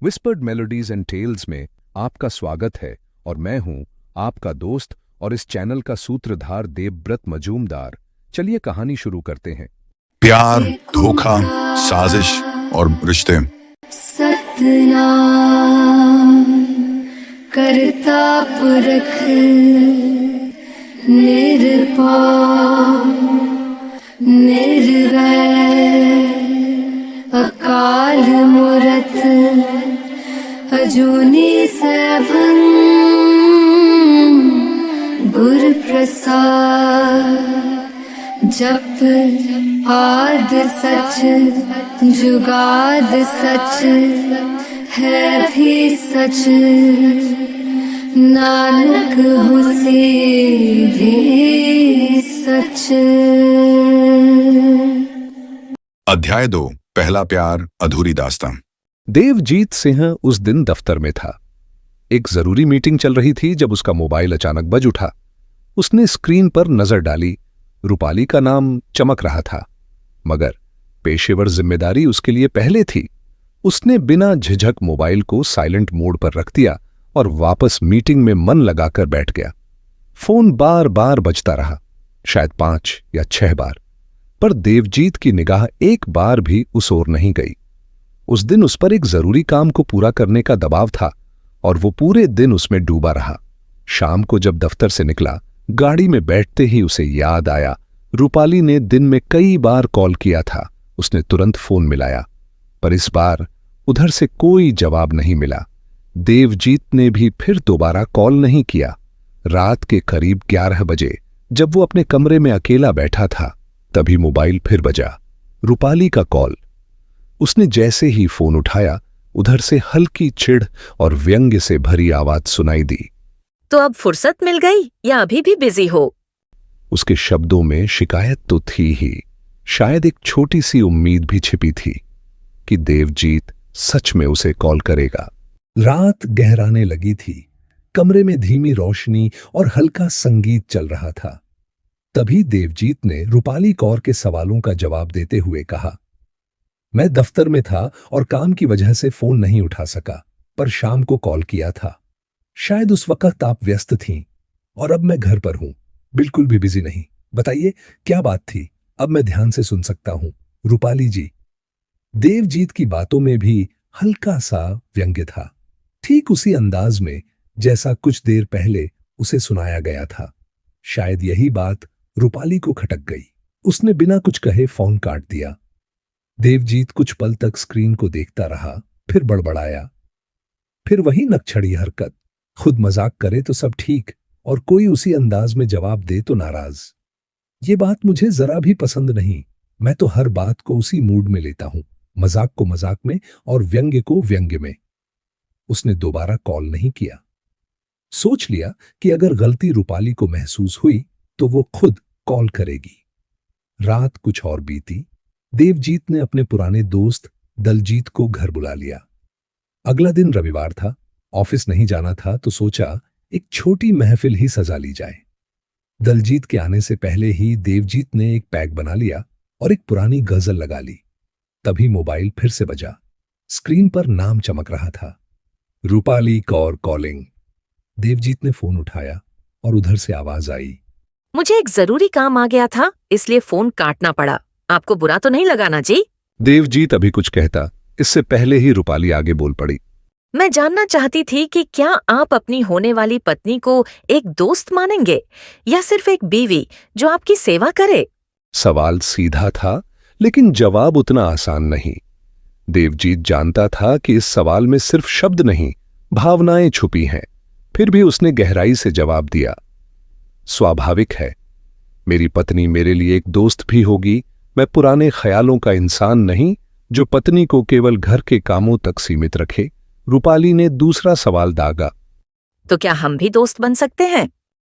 Whispered melodies and tales में आपका स्वागत है और मैं हूं आपका दोस्त और इस चैनल का सूत्रधार देवव्रत मजूमदार। चलिए कहानी शुरू करते हैं। प्यार, धोखा, साजिश और रिश्ते। सतनाम करता पुरख निरपार निर्वैर अकाल मूरत अजूनी सैभं गुर प्रसाद। जप आद सच जुगाद सच है भी सच, नानक हुसी भी सच। अध्याय 2, पहला प्यार, अधूरी दास्तां। देवजीत सिंह उस दिन दफ्तर में था। एक जरूरी मीटिंग चल रही थी जब उसका मोबाइल अचानक बज उठा। उसने स्क्रीन पर नजर डाली। रूपाली का नाम चमक रहा था, मगर पेशेवर जिम्मेदारी उसके लिए पहले थी। उसने बिना झिझक मोबाइल को साइलेंट मोड पर रख दिया और वापस मीटिंग में मन लगाकर बैठ गया। फोन बार बार बजता रहा, शायद 5 या 6 बार, पर देवजीत की निगाह एक बार भी उस ओर नहीं गई। उस दिन उस पर एक जरूरी काम को पूरा करने का दबाव था और वो पूरे दिन उसमें डूबा रहा। शाम को जब दफ्तर से निकला, गाड़ी में बैठते ही उसे याद आया रूपाली ने दिन में कई बार कॉल किया था। उसने तुरंत फोन मिलाया, पर इस बार उधर से कोई जवाब नहीं मिला। देवजीत ने भी फिर दोबारा कॉल नहीं किया। रात के करीब 11 बजे जब वो अपने कमरे में अकेला बैठा था, तभी मोबाइल फिर बजा। रूपाली का कॉल। उसने जैसे ही फोन उठाया, उधर से हल्की चिढ़ और व्यंग्य से भरी आवाज सुनाई दी। तो अब फुर्सत मिल गई या अभी भी बिजी हो? उसके शब्दों में शिकायत तो थी ही, शायद एक छोटी सी उम्मीद भी छिपी थी कि देवजीत सच में उसे कॉल करेगा। रात गहराने लगी थी। कमरे में धीमी रोशनी और हल्का संगीत चल रहा था। तभी देवजीत ने रूपाली कौर के सवालों का जवाब देते हुए कहा, मैं दफ्तर में था और काम की वजह से फोन नहीं उठा सका, पर शाम को कॉल किया था। शायद उस वक्त आप व्यस्त थीं और अब मैं घर पर हूं, बिल्कुल भी बिजी नहीं। बताइए क्या बात थी? अब मैं ध्यान से सुन सकता हूं, रूपाली जी। देवजीत की बातों में भी हल्का सा व्यंग्य था, ठीक उसी अंदाज में जैसा कुछ देर पहले उसे सुनाया गया था। शायद यही बात रूपाली को खटक गई। उसने बिना कुछ कहे फोन काट दिया। देवजीत कुछ पल तक स्क्रीन को देखता रहा, फिर बड़बड़ाया। फिर वही नकछड़ी हरकत, खुद मजाक करे तो सब ठीक और कोई उसी अंदाज में जवाब दे तो नाराज। ये बात मुझे जरा भी पसंद नहीं। मैं तो हर बात को उसी मूड में लेता हूं, मजाक को मजाक में और व्यंग्य को व्यंग्य में। उसने दोबारा कॉल नहीं किया। सोच लिया कि अगर गलती रूपाली को महसूस हुई तो वो खुद कॉल करेगी। रात कुछ और बीती। देवजीत ने अपने पुराने दोस्त दलजीत को घर बुला लिया। अगला दिन रविवार था, ऑफिस नहीं जाना था तो सोचा एक छोटी महफिल ही सजा ली जाए। दलजीत के आने से पहले ही देवजीत ने एक पैक बना लिया और एक पुरानी गजल लगा ली। तभी मोबाइल फिर से बजा। स्क्रीन पर नाम चमक रहा था, रूपाली कौर कॉलिंग। देवजीत ने फोन उठाया और उधर से आवाज आई, मुझे एक जरूरी काम आ गया था, इसलिए फोन काटना पड़ा। आपको बुरा तो नहीं लगा ना जी? देवजीत अभी कुछ कहता, इससे पहले ही रूपाली आगे बोल पड़ी। मैं जानना चाहती थी कि क्या आप अपनी होने वाली पत्नी को एक दोस्त मानेंगे या सिर्फ एक बीवी जो आपकी सेवा करे? सवाल सीधा था, लेकिन जवाब उतना आसान नहीं। देवजीत जानता था कि इस सवाल में सिर्फ शब्द नहीं, भावनाएं छुपी हैं। फिर भी उसने गहराई से जवाब दिया, स्वाभाविक है। मेरी पत्नी मेरे लिए एक दोस्त भी होगी। मैं पुराने ख्यालों का इंसान नहीं जो पत्नी को केवल घर के कामों तक सीमित रखे। रूपाली ने दूसरा सवाल दागा, तो क्या हम भी दोस्त बन सकते हैं?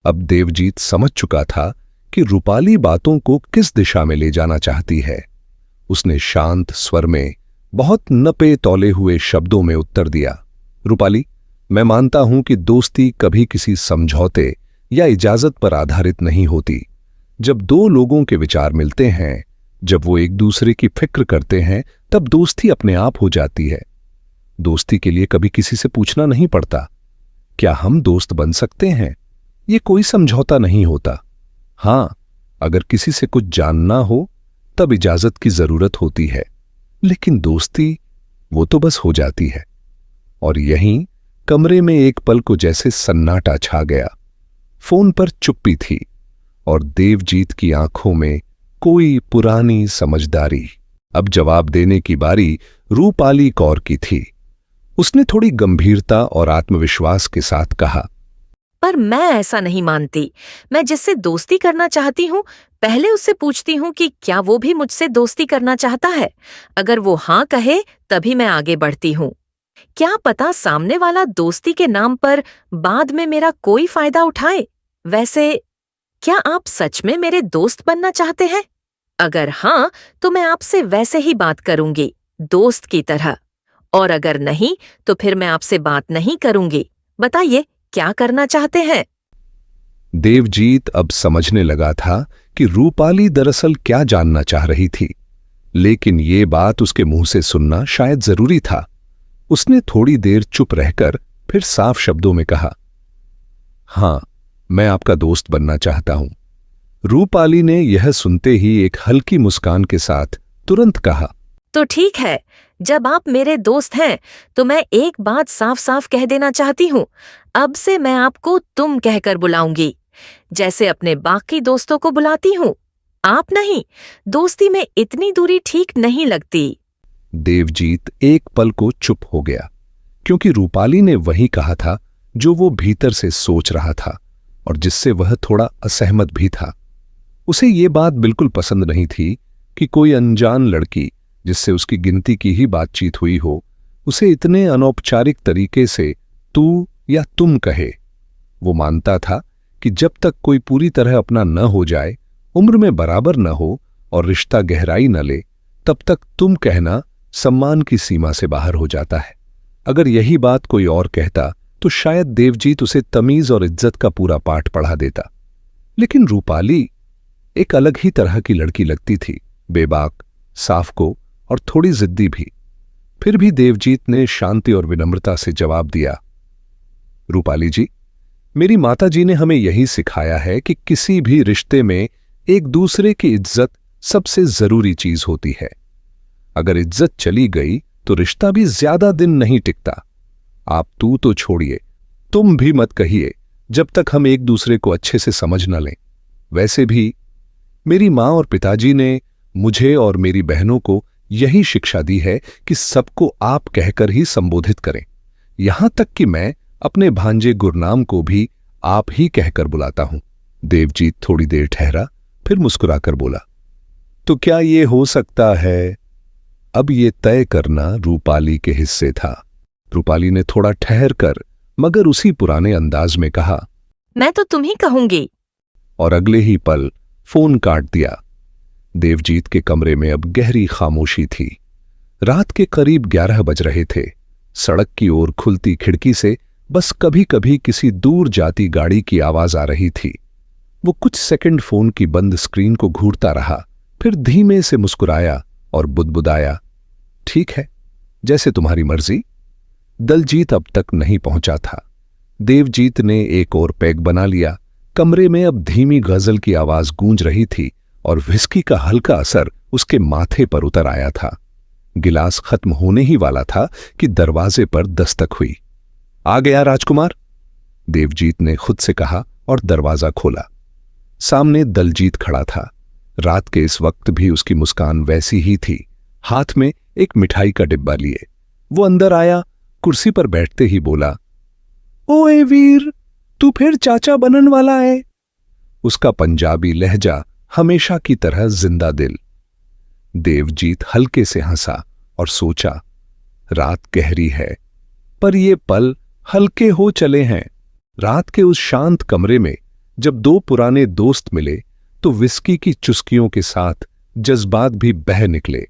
अब देवजीत समझ चुका था कि रूपाली बातों को किस दिशा में ले जाना चाहती है। उसने शांत स्वर में, बहुत नपे तौले हुए शब्दों में उत्तर दिया, रूपाली, मैं मानता हूं कि दोस्ती कभी किसी समझौते या इजाजत पर आधारित नहीं होती। जब दो लोगों के विचार मिलते हैं, जब वो एक दूसरे की फिक्र करते हैं, तब दोस्ती अपने आप हो जाती है। दोस्ती के लिए कभी किसी से पूछना नहीं पड़ता, क्या हम दोस्त बन सकते हैं? ये कोई समझौता नहीं होता। हां, अगर किसी से कुछ जानना हो तब इजाजत की जरूरत होती है, लेकिन दोस्ती वो तो बस हो जाती है। और यहीं कमरे में एक पल को जैसे सन्नाटा छा गया। फोन पर चुप्पी थी और देवजीत की आंखों में कोई पुरानी समझदारी। अब जवाब देने की बारी रूपाली कौर की थी। उसने थोड़ी गंभीरता और आत्मविश्वास के साथ कहा, पर मैं ऐसा नहीं मानती। मैं जिससे दोस्ती करना चाहती हूँ पहले उससे पूछती हूँ कि क्या वो भी मुझसे दोस्ती करना चाहता है। अगर वो हाँ कहे तभी मैं आगे बढ़ती हूँ। क्या पता सामने वाला दोस्ती के नाम पर बाद में मेरा कोई फायदा उठाए। वैसे क्या आप सच में मेरे दोस्त बनना चाहते हैं? अगर हाँ तो मैं आपसे वैसे ही बात करूंगी, दोस्त की तरह। और अगर नहीं तो फिर मैं आपसे बात नहीं करूंगी। बताइए क्या करना चाहते हैं? देवजीत अब समझने लगा था कि रूपाली दरअसल क्या जानना चाह रही थी, लेकिन ये बात उसके मुंह से सुनना शायद जरूरी था। उसने थोड़ी देर चुप रहकर फिर साफ शब्दों में कहा, हां, मैं आपका दोस्त बनना चाहता हूं। रूपाली ने यह सुनते ही एक हल्की मुस्कान के साथ तुरंत कहा, तो ठीक है, जब आप मेरे दोस्त हैं तो मैं एक बात साफ साफ कह देना चाहती हूँ। अब से मैं आपको तुम कहकर बुलाऊंगी, जैसे अपने बाकी दोस्तों को बुलाती हूँ। आप नहीं, दोस्ती में इतनी दूरी ठीक नहीं लगती। देवजीत एक पल को चुप हो गया, क्योंकि रूपाली ने वही कहा था जो वो भीतर से सोच रहा था और जिससे वह थोड़ा असहमत भी था। उसे ये बात बिल्कुल पसंद नहीं थी कि कोई अनजान लड़की जिससे उसकी गिनती की ही बातचीत हुई हो, उसे इतने अनौपचारिक तरीके से तू या तुम कहे। वो मानता था कि जब तक कोई पूरी तरह अपना न हो जाए, उम्र में बराबर न हो और रिश्ता गहराई न ले, तब तक तुम कहना सम्मान की सीमा से बाहर हो जाता है। अगर यही बात कोई और कहता तो शायद देवजीत उसे तमीज और इज्जत का पूरा पाठ पढ़ा देता। लेकिन रूपाली एक अलग ही तरह की लड़की लगती थी, बेबाक, साफको और थोड़ी जिद्दी भी। फिर भी देवजीत ने शांति और विनम्रता से जवाब दिया, रूपाली जी, मेरी माताजी ने हमें यही सिखाया है कि किसी भी रिश्ते में एक दूसरे की इज्जत सबसे जरूरी चीज होती है। अगर इज्जत चली गई तो रिश्ता भी ज्यादा दिन नहीं टिकता। आप तू तो छोड़िए, तुम भी मत कहिए जब तक हम एक दूसरे को अच्छे से समझ न लें। वैसे भी मेरी माँ और पिताजी ने मुझे और मेरी बहनों को यही शिक्षा दी है कि सबको आप कहकर ही संबोधित करें। यहां तक कि मैं अपने भांजे गुरनाम को भी आप ही कहकर बुलाता हूं। देवजीत थोड़ी देर ठहरा, फिर मुस्कुराकर बोला, तो क्या ये हो सकता है? अब ये तय करना रूपाली के हिस्से था। रूपाली ने थोड़ा ठहर कर मगर उसी पुराने अंदाज में कहा, मैं तो तुम ही कहूंगी। और अगले ही पल फोन काट दिया। देवजीत के कमरे में अब गहरी खामोशी थी। रात के करीब 11 बज रहे थे। सड़क की ओर खुलती खिड़की से बस कभी कभी किसी दूर जाती गाड़ी की आवाज आ रही थी। वो कुछ सेकंड फोन की बंद स्क्रीन को घूरता रहा, फिर धीमे से मुस्कुराया और बुदबुदाया, ठीक है, जैसे तुम्हारी मर्जी। दलजीत अब तक नहीं पहुंचा था। देवजीत ने एक और पैग बना लिया। कमरे में अब धीमी गजल की आवाज गूंज रही थी और विस्की का हल्का असर उसके माथे पर उतर आया था। गिलास खत्म होने ही वाला था कि दरवाजे पर दस्तक हुई। आ गया राजकुमार, देवजीत ने खुद से कहा और दरवाजा खोला। सामने दलजीत खड़ा था। रात के इस वक्त भी उसकी मुस्कान वैसी ही थी, हाथ में एक मिठाई का डिब्बा लिए। वो अंदर आया, कुर्सी पर बैठते ही बोला, ओए वीर, तू फिर चाचा बनन वाला है। उसका पंजाबी लहजा हमेशा की तरह जिंदा दिल। देवजीत हल्के से हंसा और सोचा, रात गहरी है पर ये पल हल्के हो चले हैं। रात के उस शांत कमरे में जब दो पुराने दोस्त मिले तो विस्की की चुस्कियों के साथ जज्बात भी बह निकले।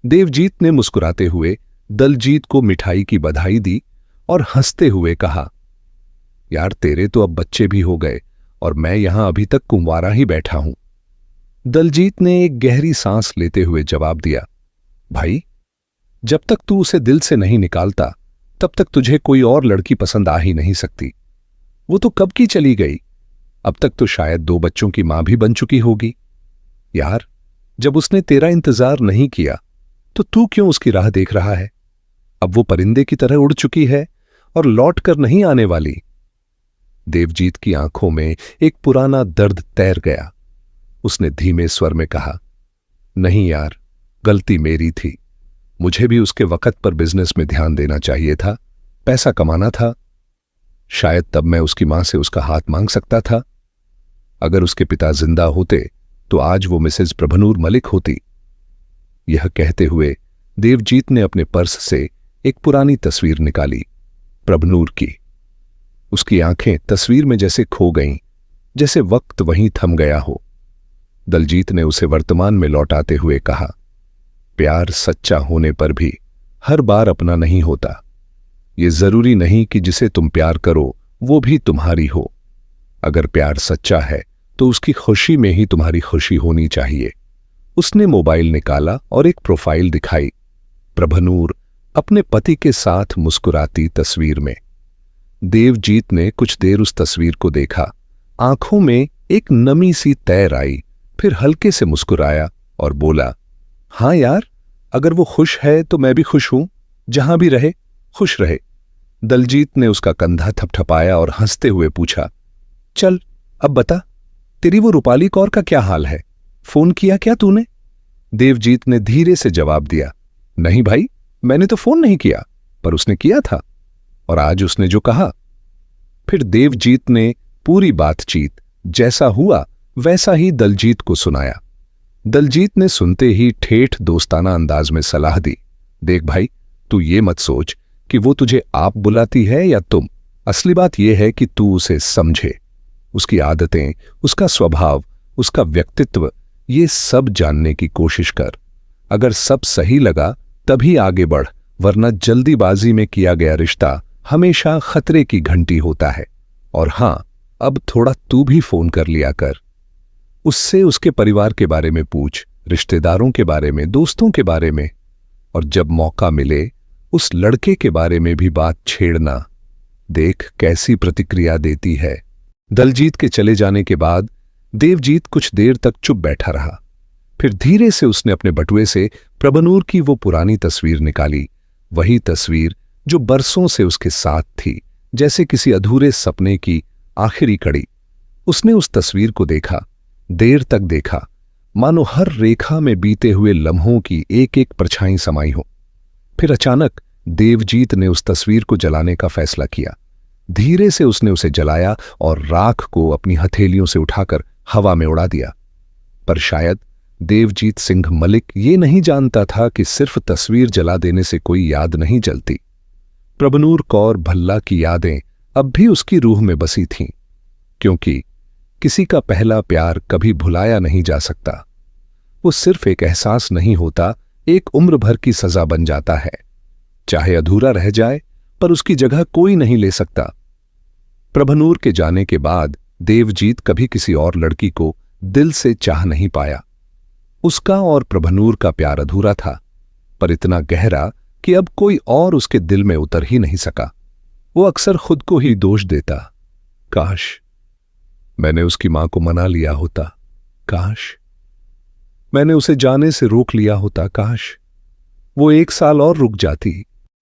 देवजीत ने मुस्कुराते हुए दलजीत को मिठाई की बधाई दी और हंसते हुए कहा, यार तेरे तो अब बच्चे भी हो गए और मैं यहां अभी तक कुंवारा ही बैठा हूं। दलजीत ने एक गहरी सांस लेते हुए जवाब दिया, भाई जब तक तू उसे दिल से नहीं निकालता तब तक तुझे कोई और लड़की पसंद आ ही नहीं सकती। वो तो कब की चली गई, अब तक तो शायद 2 बच्चों की मां भी बन चुकी होगी। यार, जब उसने तेरा इंतजार नहीं किया तो तू क्यों उसकी राह देख रहा है? अब वो परिंदे की तरह उड़ चुकी है और लौट कर नहीं आने वाली। देवजीत की आंखों में एक पुराना दर्द तैर गया। उसने धीमे स्वर में कहा, नहीं यार, गलती मेरी थी। मुझे भी उसके वक्त पर बिजनेस में ध्यान देना चाहिए था, पैसा कमाना था। शायद तब मैं उसकी मां से उसका हाथ मांग सकता था। अगर उसके पिता जिंदा होते तो आज वो मिसेज प्रभनूर मलिक होती। यह कहते हुए देवजीत ने अपने पर्स से एक पुरानी तस्वीर निकाली, प्रभनूर की। उसकी आंखें तस्वीर में जैसे खो गईं, जैसे वक्त वहीं थम गया हो। दलजीत ने उसे वर्तमान में लौटाते हुए कहा, प्यार सच्चा होने पर भी हर बार अपना नहीं होता। ये जरूरी नहीं कि जिसे तुम प्यार करो वो भी तुम्हारी हो। अगर प्यार सच्चा है तो उसकी खुशी में ही तुम्हारी खुशी होनी चाहिए। उसने मोबाइल निकाला और एक प्रोफाइल दिखाई, प्रभनूर अपने पति के साथ मुस्कुराती तस्वीर में। देवजीत ने कुछ देर उस तस्वीर को देखा। आंखों में एक नमी सी तैर आई, फिर हल्के से मुस्कुराया और बोला, हां यार, अगर वो खुश है तो मैं भी खुश हूं। जहां भी रहे खुश रहे। दलजीत ने उसका कंधा थपथपाया और हंसते हुए पूछा, चल अब बता, तेरी वो रूपाली कौर का क्या हाल है? फोन किया क्या तूने? देवजीत ने धीरे से जवाब दिया, नहीं भाई, मैंने तो फोन नहीं किया, पर उसने किया था, और आज उसने जो कहा। फिर देवजीत ने पूरी बातचीत जैसा हुआ वैसा ही दलजीत को सुनाया। दलजीत ने सुनते ही ठेठ दोस्ताना अंदाज में सलाह दी, देख भाई, तू ये मत सोच कि वो तुझे आप बुलाती है या तुम। असली बात यह है कि तू उसे समझे, उसकी आदतें, उसका स्वभाव, उसका व्यक्तित्व, ये सब जानने की कोशिश कर। अगर सब सही लगा तभी आगे बढ़, वरना जल्दीबाजी में किया गया रिश्ता हमेशा खतरे की घंटी होता है। और हां, अब थोड़ा तू भी फोन कर लिया कर। उससे उसके परिवार के बारे में पूछ, रिश्तेदारों के बारे में, दोस्तों के बारे में, और जब मौका मिले उस लड़के के बारे में भी बात छेड़ना। देख कैसी प्रतिक्रिया देती है। दलजीत के चले जाने के बाद देवजीत कुछ देर तक चुप बैठा रहा। फिर धीरे से उसने अपने बटुए से प्रभनूर की वो पुरानी तस्वीर निकाली, वही तस्वीर जो बरसों से उसके साथ थी, जैसे किसी अधूरे सपने की आखिरी कड़ी। उसने उस तस्वीर को देखा, देर तक देखा, मानो हर रेखा में बीते हुए लम्हों की एक एक परछाई समाई हो। फिर अचानक देवजीत ने उस तस्वीर को जलाने का फैसला किया। धीरे से उसने उसे जलाया और राख को अपनी हथेलियों से उठाकर हवा में उड़ा दिया। पर शायद देवजीत सिंह मलिक ये नहीं जानता था कि सिर्फ तस्वीर जला देने से कोई याद नहीं जलती। प्रभनूर कौर भल्ला की यादें अब भी उसकी रूह में बसी थीं, क्योंकि किसी का पहला प्यार कभी भुलाया नहीं जा सकता। वो सिर्फ एक एहसास नहीं होता, एक उम्र भर की सजा बन जाता है। चाहे अधूरा रह जाए, पर उसकी जगह कोई नहीं ले सकता। प्रभनूर के जाने के बाद देवजीत कभी किसी और लड़की को दिल से चाह नहीं पाया। उसका और प्रभनूर का प्यार अधूरा था, पर इतना गहरा कि अब कोई और उसके दिल में उतर ही नहीं सका। वो अक्सर खुद को ही दोष देता, काश मैंने उसकी मां को मना लिया होता, काश मैंने उसे जाने से रोक लिया होता, काश वो 1 साल और रुक जाती।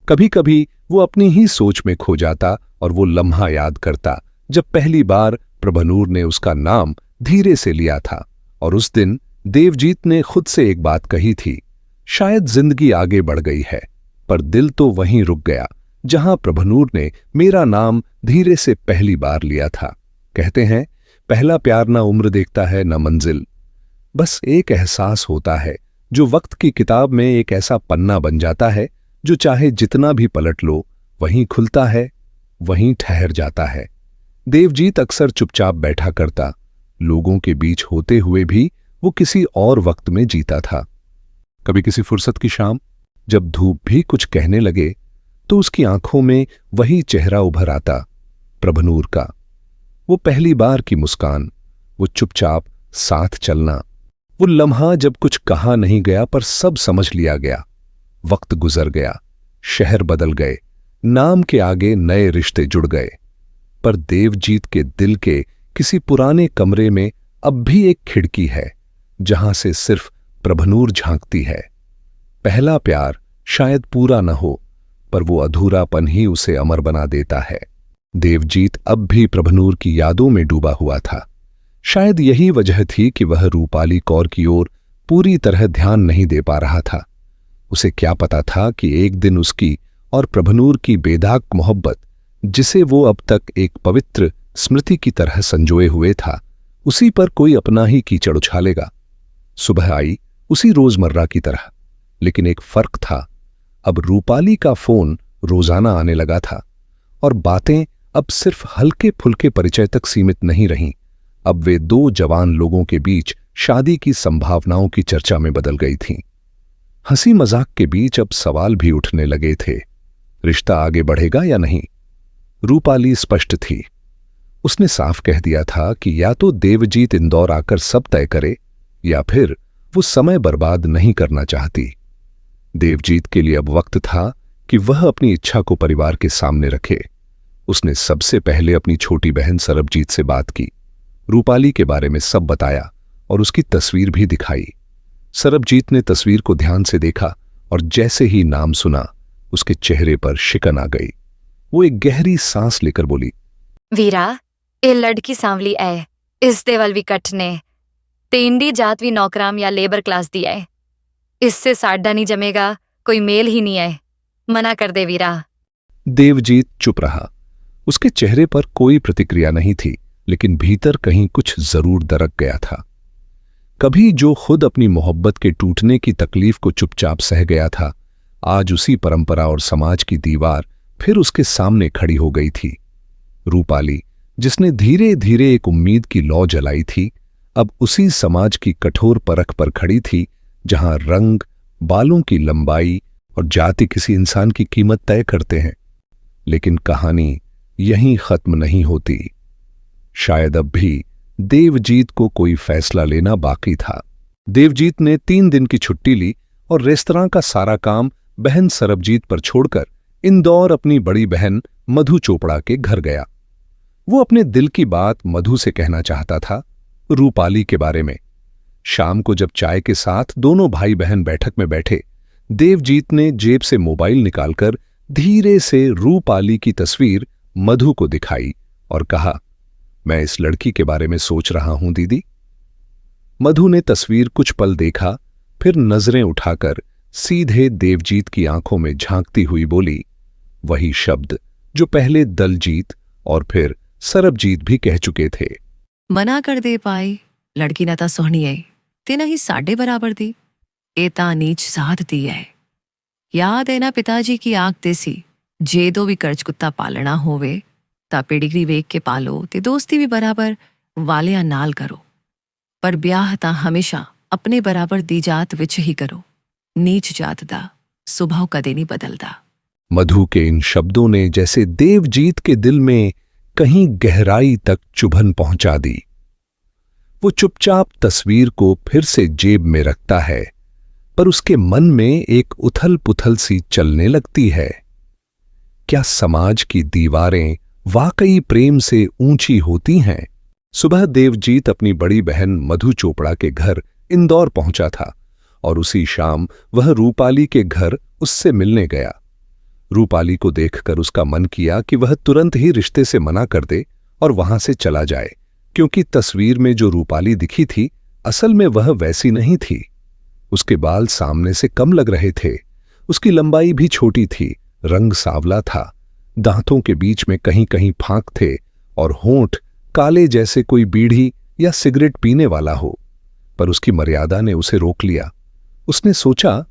कभी कभी वो अपनी ही सोच में खो जाता और वो लम्हा याद करता जब पहली बार प्रभनूर ने उसका नाम धीरे से लिया था। और उस दिन देवजीत ने खुद से एक बात कही थी, शायद जिंदगी आगे बढ़ गई है, पर दिल तो वहीं रुक गया जहां प्रभनूर ने मेरा नाम धीरे से पहली बार लिया था। कहते हैं, पहला प्यार ना उम्र देखता है ना मंजिल, बस एक एहसास होता है जो वक्त की किताब में एक ऐसा पन्ना बन जाता है जो चाहे जितना भी पलट लो वहीं खुलता है, वहीं ठहर जाता है। देवजीत अक्सर चुपचाप बैठा करता, लोगों के बीच होते हुए भी वो किसी और वक्त में जीता था। कभी किसी फुर्सत की शाम जब धूप भी कुछ कहने लगे तो उसकी आंखों में वही चेहरा उभर आता, प्रभनूर का। वो पहली बार की मुस्कान, वो चुपचाप साथ चलना, वो लम्हा जब कुछ कहा नहीं गया पर सब समझ लिया गया। वक्त गुजर गया, शहर बदल गए, नाम के आगे नए रिश्ते जुड़ गए, पर देवजीत के दिल के किसी पुराने कमरे में अब भी एक खिड़की है जहां से सिर्फ प्रभनूर झांकती है। पहला प्यार शायद पूरा न हो, पर वो अधूरापन ही उसे अमर बना देता है। देवजीत अब भी प्रभनूर की यादों में डूबा हुआ था। शायद यही वजह थी कि वह रूपाली कौर की ओर पूरी तरह ध्यान नहीं दे पा रहा था। उसे क्या पता था कि एक दिन उसकी और प्रभनूर की बेदाग मोहब्बत, जिसे वो अब तक एक पवित्र स्मृति की तरह संजोए हुए था, उसी पर कोई अपना ही कीचड़ उछालेगा। सुबह आई उसी रोजमर्रा की तरह, लेकिन एक फर्क था। अब रूपाली का फोन रोजाना आने लगा था और बातें अब सिर्फ हल्के फुल्के परिचय तक सीमित नहीं रहीं। अब वे दो जवान लोगों के बीच शादी की संभावनाओं की चर्चा में बदल गई थीं। हंसी मजाक के बीच अब सवाल भी उठने लगे थे, रिश्ता आगे बढ़ेगा या नहीं। रूपाली स्पष्ट थी। उसने साफ कह दिया था कि या तो देवजीत इंदौर आकर सब तय करे, या फिर वो समय बर्बाद नहीं करना चाहती। देवजीत के लिए अब वक्त था कि वह अपनी इच्छा को परिवार के सामने रखे। उसने सबसे पहले अपनी छोटी बहन सरबजीत से बात की, रूपाली के बारे में सब बताया और उसकी तस्वीर भी दिखाई। सरबजीत ने तस्वीर को ध्यान से देखा और जैसे ही नाम सुना, उसके चेहरे पर शिकन आ गई। वो एक गहरी सांस लेकर बोली, वीरा, ए लड़की सांवली है, इस देवल भी कटने ते इंडी जात भी नौकराम या लेबर क्लास दी है। इससे साडा नहीं जमेगा, कोई मेल ही नहीं है, मना कर दे वीरा। देवजीत चुप रहा। उसके चेहरे पर कोई प्रतिक्रिया नहीं थी, लेकिन भीतर कहीं कुछ जरूर दरक गया था। कभी जो खुद अपनी मोहब्बत के टूटने की तकलीफ को चुपचाप सह गया था, आज उसी परंपरा और समाज की दीवार फिर उसके सामने खड़ी हो गई थी। रूपाली, जिसने धीरे धीरे एक उम्मीद की लौ जलाई थी, अब उसी समाज की कठोर परख पर खड़ी थी जहां रंग, बालों की लंबाई और जाति किसी इंसान की कीमत तय करते हैं। लेकिन कहानी यहीं खत्म नहीं होती। शायद अब भी देवजीत को कोई फैसला लेना बाकी था। देवजीत ने 3 दिन की छुट्टी ली और रेस्तरां का सारा काम बहन सरबजीत पर छोड़कर इंदौर अपनी बड़ी बहन मधु चोपड़ा के घर गया। वो अपने दिल की बात मधु से कहना चाहता था, रूपाली के बारे में। शाम को जब चाय के साथ दोनों भाई बहन बैठक में बैठे, देवजीत ने जेब से मोबाइल निकालकर धीरे से रूपाली की तस्वीर मधु को दिखाई और कहा, मैं इस लड़की के बारे में सोच रहा हूं दीदी। मधु ने तस्वीर कुछ पल देखा, फिर नजरें उठाकर सीधे देवजीत की आंखों में झांकती हुई बोली, वही शब्द जो पहले दलजीत और फिर सरबजीत भी कह चुके थे। मना कर दे पाई, लड़की ना ता सोहनी है, ते नहीं साडे बराबर दी, ए ता नीच साध दी है। याद है ना पिताजी की आंख देसी, जे दो भी कर्ज कुत्ता पालना होवे ता पेडिग्री वेख के पालो ते दोस्ती भी बराबर वालिया नाल करो, पर ब्याह ता हमेशा अपने बराबर दी जात विच ही करो। नीच जात दा स्वभाव कदे नहीं बदलदा। मधु के इन शब्दों ने जैसे देवजीत के दिल में कहीं गहराई तक चुभन पहुंचा दी। वो चुपचाप तस्वीर को फिर से जेब में रखता है, पर उसके मन में एक उथल पुथल सी चलने लगती है। क्या समाज की दीवारें वाकई प्रेम से ऊंची होती हैं? सुबह देवजीत अपनी बड़ी बहन मधु चोपड़ा के घर इंदौर पहुंचा था और उसी शाम वह रूपाली के घर उससे मिलने गया। रूपाली को देखकर उसका मन किया कि वह तुरंत ही रिश्ते से मना कर दे और वहां से चला जाए, क्योंकि तस्वीर में जो रूपाली दिखी थी असल में वह वैसी नहीं थी। उसके बाल सामने से कम लग रहे थे, उसकी लंबाई भी छोटी थी, रंग सांवला था, दांतों के बीच में कहीं कहीं फांक थे और होंठ काले जैसे कोई बीड़ी या सिगरेट पीने वाला हो। पर उसकी मर्यादा ने उसे रोक लिया। उसने सोचा,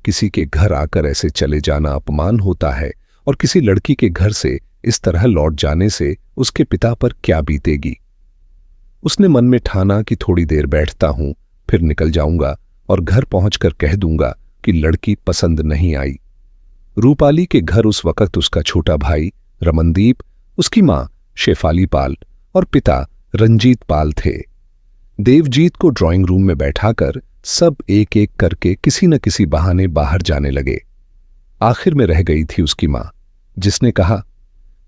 किसी के घर आकर ऐसे चले जाना अपमान होता है और किसी लड़की के घर से इस तरह लौट जाने से उसके पिता पर क्या बीतेगी। उसने मन में ठाना कि थोड़ी देर बैठता हूं, फिर निकल जाऊंगा और घर पहुंचकर कह दूंगा कि लड़की पसंद नहीं आई। रूपाली के घर उस वक्त उसका छोटा भाई रमनदीप, उसकी मां शेफाली पाल और पिता रंजीत पाल थे। देवजीत को ड्राइंग रूम में बैठाकर सब एक एक करके किसी न किसी बहाने बाहर जाने लगे। आखिर में रह गई थी उसकी मां, जिसने कहा,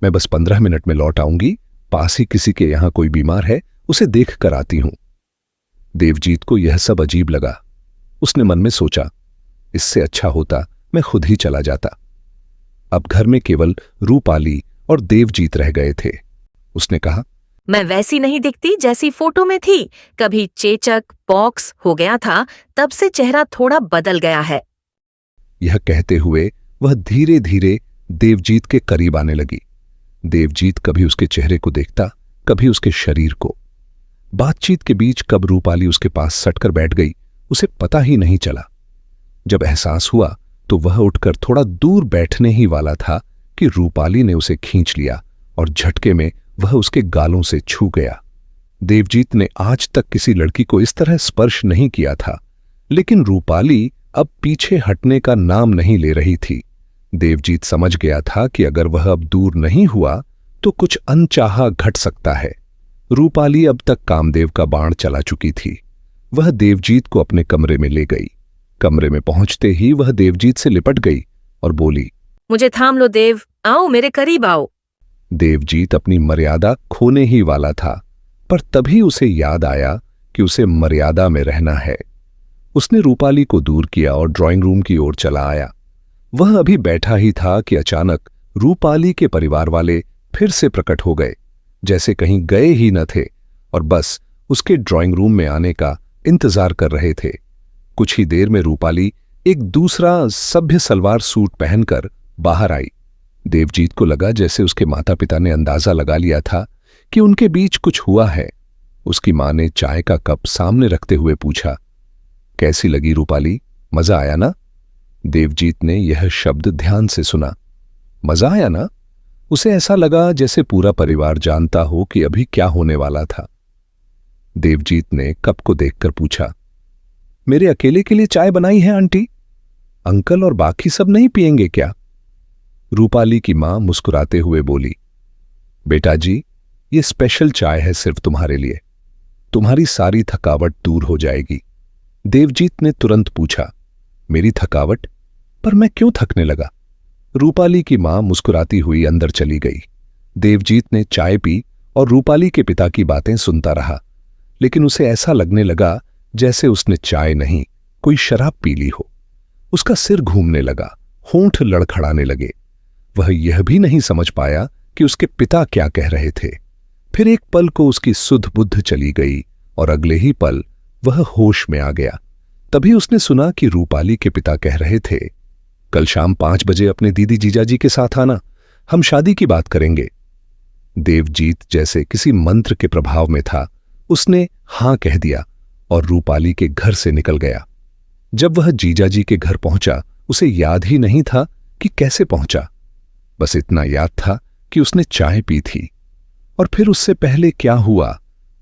मैं बस 15 मिनट में लौट आऊंगी, पास ही किसी के यहां कोई बीमार है, उसे देख कर आती हूं। देवजीत को यह सब अजीब लगा। उसने मन में सोचा, इससे अच्छा होता मैं खुद ही चला जाता। अब घर में केवल रूपाली और देवजीत रह गए थे। उसने कहा, मैं वैसी नहीं दिखती जैसी फोटो में थी। कभी चेचक पॉक्स हो गया था, तब से चेहरा थोड़ा बदल गया है। यह कहते हुए वह धीरे धीरे देवजीत के करीब आने लगी। देवजीत कभी उसके चेहरे को देखता, कभी उसके शरीर को। बातचीत के बीच कब रूपाली उसके पास सटकर बैठ गई, उसे पता ही नहीं चला। जब एहसास हुआ तो वह उठकर थोड़ा दूर बैठने ही वाला था कि रूपाली ने उसे खींच लिया और झटके में वह उसके गालों से छू गया। देवजीत ने आज तक किसी लड़की को इस तरह स्पर्श नहीं किया था, लेकिन रूपाली अब पीछे हटने का नाम नहीं ले रही थी। देवजीत समझ गया था कि अगर वह अब दूर नहीं हुआ तो कुछ अनचाहा घट सकता है। रूपाली अब तक कामदेव का बाण चला चुकी थी। वह देवजीत को अपने कमरे में ले गई। कमरे में पहुंचते ही वह देवजीत से लिपट गई और बोली, मुझे थाम लो देव, आओ मेरे करीब आओ। देवजीत अपनी मर्यादा खोने ही वाला था, पर तभी उसे याद आया कि उसे मर्यादा में रहना है। उसने रूपाली को दूर किया और ड्राइंग रूम की ओर चला आया। वह अभी बैठा ही था कि अचानक रूपाली के परिवार वाले फिर से प्रकट हो गए, जैसे कहीं गए ही न थे और बस उसके ड्राइंग रूम में आने का इंतजार कर रहे थे। कुछ ही देर में रूपाली एक दूसरा सभ्य सलवार सूट पहनकर बाहर आई। देवजीत को लगा जैसे उसके माता पिता ने अंदाजा लगा लिया था कि उनके बीच कुछ हुआ है। उसकी मां ने चाय का कप सामने रखते हुए पूछा, कैसी लगी रूपाली, मजा आया ना? देवजीत ने यह शब्द ध्यान से सुना। मजा आया ना? उसे ऐसा लगा जैसे पूरा परिवार जानता हो कि अभी क्या होने वाला था। देवजीत ने कप को देखकर पूछा, मेरे अकेले के लिए चाय बनाई है आंटी? अंकल और बाकी सब नहीं पिएंगे क्या? रूपाली की मां मुस्कुराते हुए बोली, बेटा जी, ये स्पेशल चाय है सिर्फ तुम्हारे लिए। तुम्हारी सारी थकावट दूर हो जाएगी। देवजीत ने तुरंत पूछा, मेरी थकावट? पर मैं क्यों थकने लगा? रूपाली की मां मुस्कुराती हुई अंदर चली गई। देवजीत ने चाय पी और रूपाली के पिता की बातें सुनता रहा, लेकिन उसे ऐसा लगने लगा जैसे उसने चाय नहीं, कोई शराब पी ली हो। उसका सिर घूमने लगा, होंठ लड़खड़ाने लगे। वह यह भी नहीं समझ पाया कि उसके पिता क्या कह रहे थे। फिर एक पल को उसकी सुध बुद्ध चली गई और अगले ही पल वह होश में आ गया। तभी उसने सुना कि रूपाली के पिता कह रहे थे, कल शाम 5 बजे अपने दीदी जीजाजी के साथ आना, हम शादी की बात करेंगे। देवजीत जैसे किसी मंत्र के प्रभाव में था। उसने हां कह दिया और रूपाली के घर से निकल गया। जब वह जीजाजी के घर पहुंचा, उसे याद ही नहीं था कि कैसे पहुंचा। बस इतना याद था कि उसने चाय पी थी, और फिर उससे पहले क्या हुआ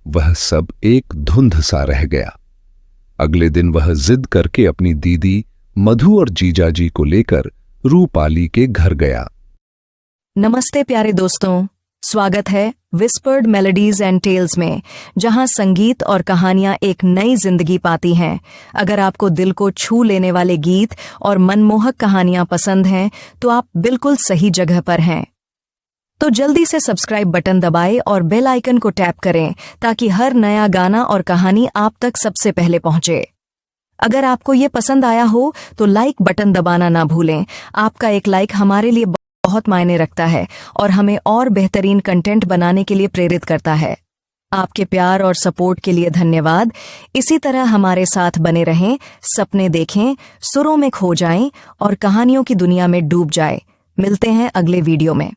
वह सब एक धुंध सा रह गया। अगले दिन वह जिद करके अपनी दीदी मधु और जीजाजी को लेकर रूपाली के घर गया। नमस्ते प्यारे दोस्तों, स्वागत है विस्पर्ड मेलोडीज एंड टेल्स में, जहां संगीत और कहानियां एक नई जिंदगी पाती हैं। अगर आपको दिल को छू लेने वाले गीत और मनमोहक कहानियां पसंद हैं तो आप बिल्कुल सही जगह पर हैं। तो जल्दी से सब्सक्राइब बटन दबाएं और बेल आइकन को टैप करें ताकि हर नया गाना और कहानी आप तक सबसे पहले पहुंचे। अगर आपको ये पसंद आया हो तो लाइक बटन दबाना ना भूलें। आपका एक लाइक हमारे लिए बहुत मायने रखता है और हमें और बेहतरीन कंटेंट बनाने के लिए प्रेरित करता है। आपके प्यार और सपोर्ट के लिए धन्यवाद। इसी तरह हमारे साथ बने रहें, सपने देखें, सुरों में खो जाएं और कहानियों की दुनिया में डूब जाएं। मिलते हैं अगले वीडियो में।